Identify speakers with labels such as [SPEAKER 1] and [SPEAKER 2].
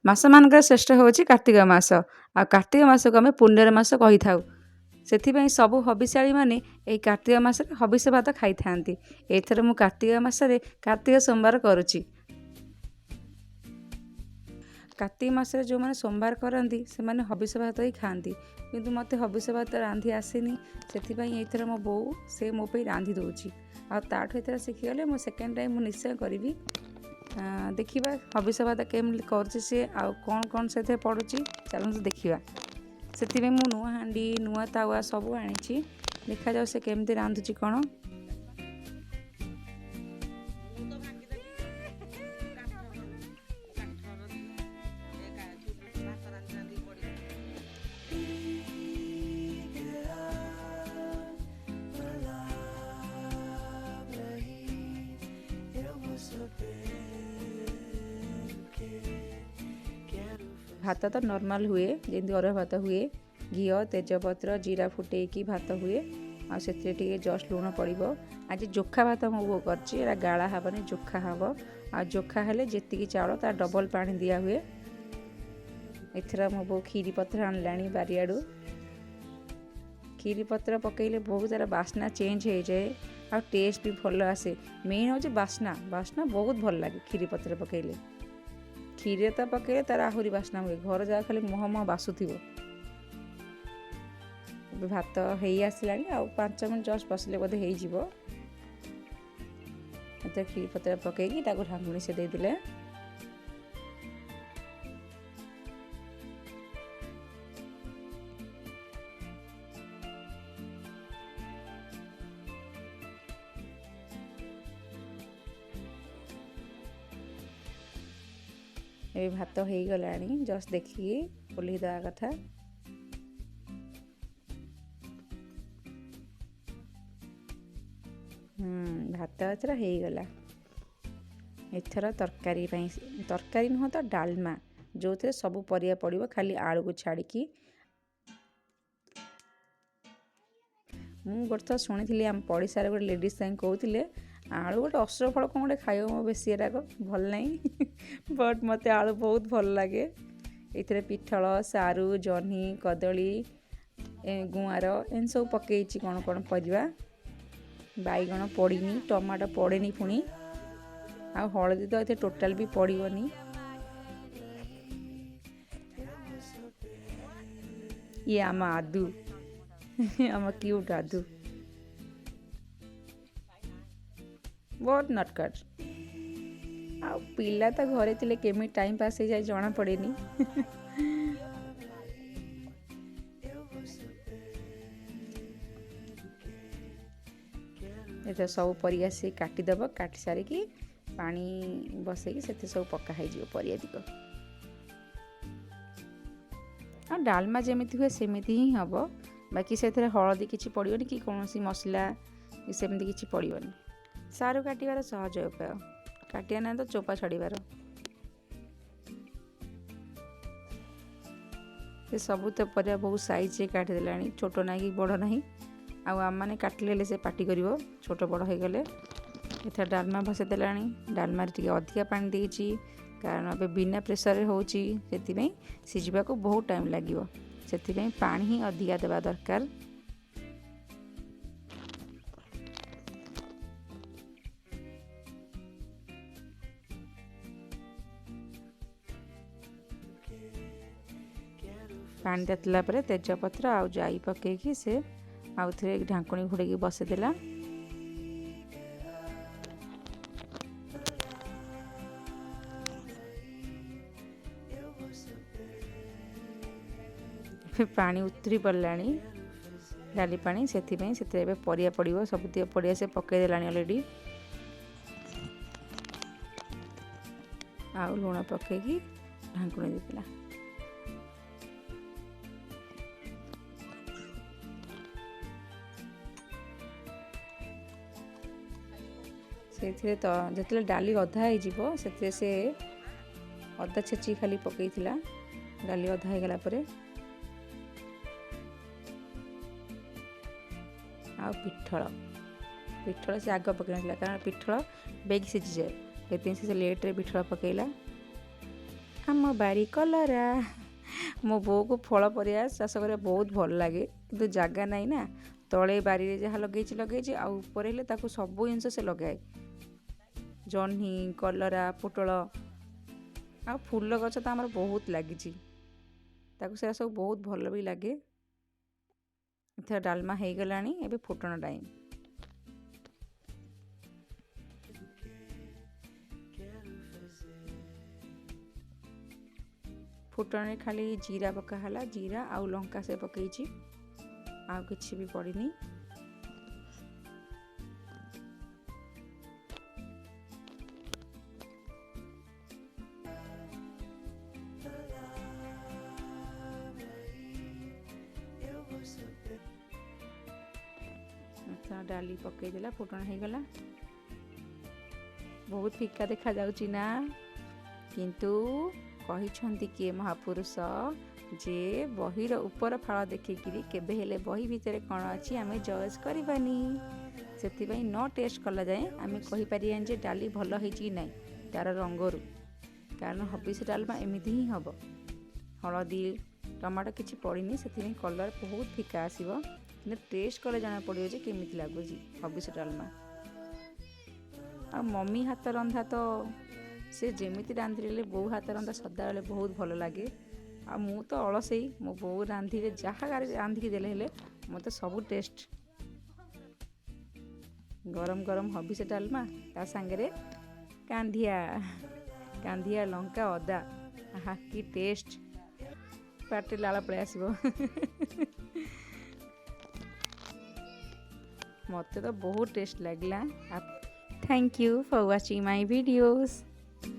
[SPEAKER 1] ମାସମାନଙ୍କର ଶ୍ରେଷ୍ଠ ହେଉଛି କାର୍ତ୍ତିକ ମାସ। ଆଉ କାର୍ତ୍ତିକ ମାସକୁ ଆମେ ପୁଣ୍ୟର ମାସ କହିଥାଉ। ସେଥିପାଇଁ ସବୁ ହବିଷାଳୀମାନେ ଏହି କାର୍ତ୍ତିକ ମାସରେ ହବିଷ ଭାତ ଖାଇଥାନ୍ତି। ଏଇଥର ମୁଁ କାର୍ତ୍ତିକ ମାସରେ କାର୍ତ୍ତିକ ସୋମବାର କରୁଛି। କାର୍ତ୍ତିକ ମାସରେ ଯେଉଁମାନେ ସୋମବାର କରନ୍ତି ସେମାନେ ହବିଷ ଭାତ ହିଁ ଖାଆନ୍ତି, କିନ୍ତୁ ମୋତେ ହବିଷ ଭାତ ରାନ୍ଧି ଆସେନି। ସେଥିପାଇଁ ଏଇଥର ମୋ ବୋଉ ସେ ମୋ ପାଇଁ ରାନ୍ଧି ଦେଉଛି। ଆଉ ତାଠୁ ଏଥର ଶିଖିଗଲେ ମୁଁ ସେକେଣ୍ଡ ଟାଇମ୍ ମୁଁ ନିଶ୍ଚୟ କରିବି। ଦେଖିବା ହବିଷ ଭାତ କେମିତି କରୁଛି ସିଏ, ଆଉ କ'ଣ ସେଥିରେ ପଡ଼ୁଛି ଚାଲନ୍ତୁ ଦେଖିବା। ସେଥିପାଇଁ ମୁଁ ନୂଆ ହାଣ୍ଡି ନୂଆ ତାୱା ସବୁ ଆଣିଛି। ଦେଖାଯାଉ ସେ କେମିତି ରାନ୍ଧୁଛି କ'ଣ। ଭାତ ତ ନର୍ମାଲ ହୁଏ, ଯେମିତି ଅରୁଆ ଭାତ ହୁଏ। ଘିଅ ତେଜପତ୍ର ଜିରା ଫୁଟେଇକି ଭାତ ହୁଏ, ଆଉ ସେଥିରେ ଟିକେ ଜଷ୍ଟ ଲୁଣ ପଡ଼ିବ। ଆଜି ଜୋଖା ଭାତ ମୋ ବୋଉ କରିଛି, ଏଇଟା ଗାଳା ହେବନି, ଜୋଖା ହେବ। ଆଉ ଜୋଖା ହେଲେ ଯେତିକି ଚାଉଳ ତାର ଡବଲ ପାଣି ଦିଆ ହୁଏ। ଏଥର ମୋ ବୋଉ କ୍ଷୀରି ପତ୍ର ଆଣିଲାଣି ବାରିଆଡ଼ୁ। କ୍ଷୀରି ପତ୍ର ପକାଇଲେ ବହୁତ ତାର ବାସ୍ନା ଚେଞ୍ଜ ହେଇଯାଏ, ଆଉ ଟେଷ୍ଟ ବି ଭଲ ଆସେ। ମେନ୍ ହେଉଛି ବାସ୍ନା ବହୁତ ଭଲ ଲାଗେ କ୍ଷୀରି ପତ୍ର ପକାଇଲେ। କ୍ଷୀରିରେ ତ ପକାଇଲେ ତାର ଆହୁରି ବାସ୍ନା ହୁଏ, ଘର ଯାକ ଖାଲି ମହ ବାସୁଥିବ। ଏବେ ଭାତ ହେଇ ଆସିଲାଣି, ଆଉ 5 ମିନିଟ୍ ଜଷ୍ଟ ବସିଲେ ବୋଧେ ହେଇଯିବ। ଏତେ କ୍ଷୀରି ପତ୍ର ପକାଇକି ତାକୁ ଢାଙ୍କୁଣି ସେ ଦେଇଦେଲେ। ଏବେ ଭାତ ହେଇଗଲାଣି, ଜଷ୍ଟ ଦେଖିକି ଓହ୍ଲେଇ ଦେବା କଥା। ଭାତ ଏଥର ହେଇଗଲା। ଏଥର ତରକାରୀ ପାଇଁ, ତରକାରୀ ନୁହଁ ତ ଡାଲମା, ଯେଉଁଥିରେ ସବୁ ପରିବା ପଡ଼ିବ ଖାଲି ଆଳୁକୁ ଛାଡ଼ିକି। ମୁଁ ଗୋଟେ ଥର ଶୁଣିଥିଲି ଆମ ପଡ଼ିଶାରେ ଗୋଟେ ଲେଡ଼ିଜ୍ ସାଙ୍ଗେ କହୁଥିଲେ ଆଳୁ ଗୋଟେ ଅସ୍ତ୍ର ଫଳ କ'ଣ ଗୋଟେ ଖାଇବ, ମୋ ବେଶୀ ଏରାକ ଭଲ ନାହିଁ ବଟ୍ ମୋତେ ଆଳୁ ବହୁତ ଭଲ ଲାଗେ। ଏଥିରେ ପିଠଳ ସାରୁ ଜହ୍ନି କଦଳୀ ଗୁଆଁର ଏମିତି ସବୁ ପକାଇଛି କ'ଣ ପରିବା। ବାଇଗଣ ପଡ଼ିନି, ଟମାଟୋ ପଡ଼େନି ପୁଣି, ଆଉ ହଳଦୀ ତ ଏଥିରେ ଟୋଟାଲ୍ ବି ପଡ଼ିବନି। ଇଏ ଆମ ଆଦୁ ଆମ କ୍ୟୁଟ୍ ଆଦୁ ବହୁତ ନଟକଟ। ଆଉ ପିଲା ତ ଘରେ ଥିଲେ କେମିତି ଟାଇମ୍ ପାସ୍ ହେଇଯାଏ ଜଣାପଡ଼େନି। ଏଥିରେ ସବୁ ପରିବା ସେ କାଟିଦେବ, କାଟି ସାରିକି ପାଣି ବସେଇକି ସେଥିରେ ସବୁ ପକା ହେଇଯିବ ପରିବା ଦିକ। ଆଉ ଡାଲମା ଯେମିତି ହୁଏ ସେମିତି ହିଁ ହେବ, ବାକି ସେଥିରେ ହଳଦୀ କିଛି ପଡ଼ିବନି କି କୌଣସି ମସଲା ସେମିତି କିଛି ପଡ଼ିବନି। ସାରୁ କାଟିବାର ସହଜ ଉପାୟ, କାଟିବା ନାହିଁ ତ ଚୋପା ଛାଡ଼ିବାର। ସେ ସବୁ ତ ପରିବା ବହୁତ ସାଇଜ୍ରେ କାଟିଦେଲାଣି, ଛୋଟ ନାହିଁ କି ବଡ଼ ନାହିଁ। ଆଉ ଆମମାନେ କାଟିଲେ ହେଲେ ସେ ପାଟି କରିବ ଛୋଟ ବଡ଼ ହେଇଗଲେ। ଏଥର ଡାଲମା ବସେଇ ଦେଲାଣି, ଡାଲମାରେ ଟିକେ ଅଧିକା ପାଣି ଦେଇଛି, କାରଣ ଏବେ ବିନା ପ୍ରେସରରେ ହେଉଛି, ସେଥିପାଇଁ ସିଝିବାକୁ ବହୁତ ଟାଇମ୍ ଲାଗିବ। ସେଥିପାଇଁ ପାଣି ହିଁ ଅଧିକା ଦେବା ଦରକାର। ପାଣି ତାତିଲା ପରେ ତେଜପତ୍ର ଆଉ ଜାଇ ପକାଇକି ସେ ଆଉ ଥରେ ଢାଙ୍କୁଣି ଘୋଡ଼େଇକି ବସେଇଦେଲା। ପାଣି ଉତରି ପଡ଼ିଲାଣି ଡାଲି ପାଣି, ସେଥିପାଇଁ ସେଥିରେ ଏବେ ପରିବା ପଡ଼ିବ। ସବୁତିକ ପରିବା ସେ ପକାଇ ଦେଲାଣି ଅଲରେଡ଼ି। ଆଉ ଲୁଣ ପକାଇକି ଢାଙ୍କୁଣି ଦେଇଦେଲା। ସେଥିରେ ତ ଯେତେବେଳେ ଡାଲି ଅଧା ହେଇଯିବ ସେଥିରେ ସେ ଅଦା ଛେଚି ଖାଲି ପକାଇଥିଲା। ଡାଲି ଅଧା ହେଇଗଲା ପରେ ଆଉ ପିଠଳ ସେ ଆଗ ପକାଇ ନଥିଲା, କାରଣ ପିଠଳ ବେଗି ସିଝିଯାଏ, ସେଥିପାଇଁ ସେ ଲେଟ୍ରେ ପିଠଳ ପକାଇଲା। ଆମ ବାରି କଲରା। ମୋ ବୋଉକୁ ଫଳ ପରିବା ଚାଷ କରିବା ବହୁତ ଭଲ ଲାଗେ, କିନ୍ତୁ ଜାଗା ନାହିଁ ନା, ତଳେ ବାରିରେ ଯାହା ଲଗେଇଛି ଆଉ ଉପରେ ହେଲେ ତାକୁ ସବୁ ଜିନିଷ ସେ ଲଗାଏ, ଜହ୍ନି, କଲରା, ପୋଟଳ ଆଉ ଫୁଲ ଗଛ ତ ଆମର ବହୁତ ଲାଗିଛି, ତାକୁ ସେରା ସବୁ ବହୁତ ଭଲ ବି ଲାଗେ। ଏଥର ଡାଲମା ହେଇଗଲାଣି, ଏବେ ଫୁଟଣ ଟାଇମ୍। ଫୁଟଣରେ ଖାଲି ଜିରା ପକା ହେଲା, ଜିରା ଆଉ ଲଙ୍କା ସେ ପକେଇଛି, ଆଉ କିଛି ବି ପଡ଼ିନି। ଡାଲି ପକେଇଦେଲା, ଫୁଟଣ ହେଇଗଲା। ବହୁତ ଫିକା ଦେଖାଯାଉଛି ନା, କିନ୍ତୁ କହିଛନ୍ତି କିଏ ମହାପୁରୁଷ ଯେ ବହିର ଉପର ଫାଳ ଦେଖିକିରି କେବେ ହେଲେ ବହି ଭିତରେ କ'ଣ ଅଛି ଆମେ ଜଜ୍ କରିବାନି। ସେଥିପାଇଁ ନ ଟେଷ୍ଟ କଲା ଯାଏଁ ଆମେ କହିପାରିବାନି ଯେ ଡାଲି ଭଲ ହେଇଛି କି ନାହିଁ ତା'ର ରଙ୍ଗରୁ, କାରଣ ହବିଷ ଡାଲମା ଏମିତି ହିଁ ହେବ। ହଳଦୀ ଟମାଟୋ କିଛି ପଡ଼ିନି, ସେଥିପାଇଁ କଲର୍ ବହୁତ ଫିକା ଆସିବ, କିନ୍ତୁ ଟେଷ୍ଟ କଲେ ଜଣାପଡ଼ିବ ଯେ କେମିତି ଲାଗୁଛି ହବିଷ ଡାଲମା। ଆଉ ମମି ହାତ ରନ୍ଧା ତ ସେ ଯେମିତି ରାନ୍ଧିଲେ ବୋଉ ହାତ ରନ୍ଧା ସଦାବେଳେ ବହୁତ ଭଲ ଲାଗେ। ଆଉ ମୁଁ ତ ଅଳସେଇ, ମୋ ବୋଉ ରାନ୍ଧିଲେ ଯାହା ରାନ୍ଧିକି ଦେଲେ ହେଲେ ମୋତେ ସବୁ ଟେଷ୍ଟ। ଗରମ ଗରମ ହବିଷ ଡାଲମା ତା ସାଙ୍ଗରେ କାନ୍ଧିଆ ଲଙ୍କା ଅଦା, ଆହା କି ଟେଷ୍ଟ, ପାଟିରେ ଲାଳ ପଳେଇ ଆସିବ। ମୋତେ ତ ବହୁତ ଟେଷ୍ଟ ଲାଗିଲା। Thank you for watching my videos.